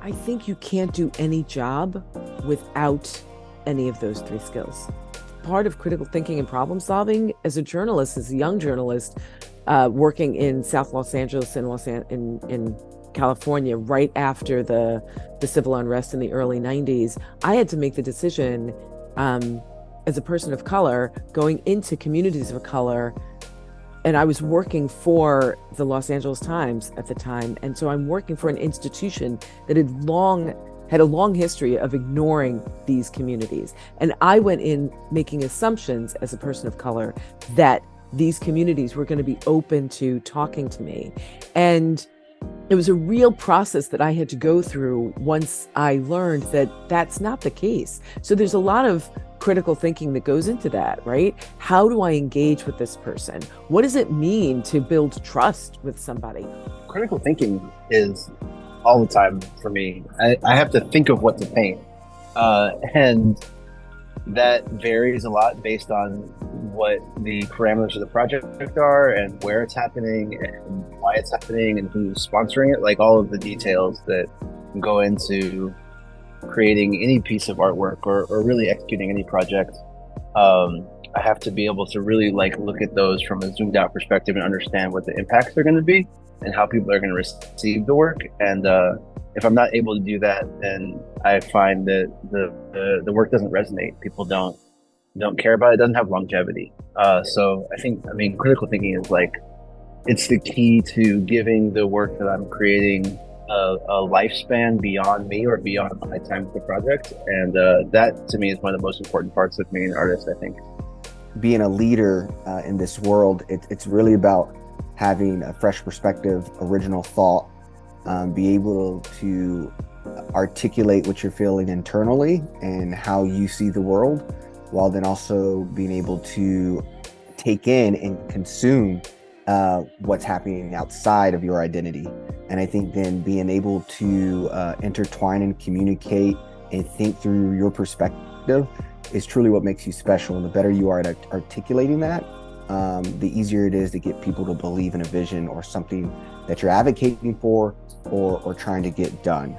I think you can't do any job without any of those three skills. Part of critical thinking and problem solving as a journalist, as a young journalist, working in South Los Angeles and in California right after the civil unrest in the early 90s, I had to make the decision as a person of color going into communities of color. And I was working for the Los Angeles Times at the time. And so I'm working for an institution that had a long history of ignoring these communities. And I went in making assumptions as a person of color that these communities were going to be open to talking to me. And it was a real process that I had to go through once I learned that that's not the case. So there's a lot of critical thinking that goes into that, right? How do I engage with this person? What does it mean to build trust with somebody? Critical thinking is all the time for me. I have to think of what to paint. And that varies a lot based on what the parameters of the project are and where it's happening and why it's happening and who's sponsoring it. Like all of the details that go into creating any piece of artwork or really executing any project. I have to be able to really look at those from a zoomed out perspective and understand what the impacts are going to be and how people are going to receive the work. And if I'm not able to do that, then I find that the work doesn't resonate. People don't care about it. It doesn't have longevity. So I mean, critical thinking is it's the key to giving the work that I'm creating a lifespan beyond me or beyond my time with the project. And that to me is one of the most important parts of being an artist, I think. Being a leader in this world, it's really about having a fresh perspective, original thought, be able to articulate what you're feeling internally and how you see the world, while then also being able to take in and consume what's happening outside of your identity. And I think then being able to intertwine and communicate and think through your perspective is truly what makes you special. And the better you are at articulating that, the easier it is to get people to believe in a vision or something that you're advocating for or trying to get done.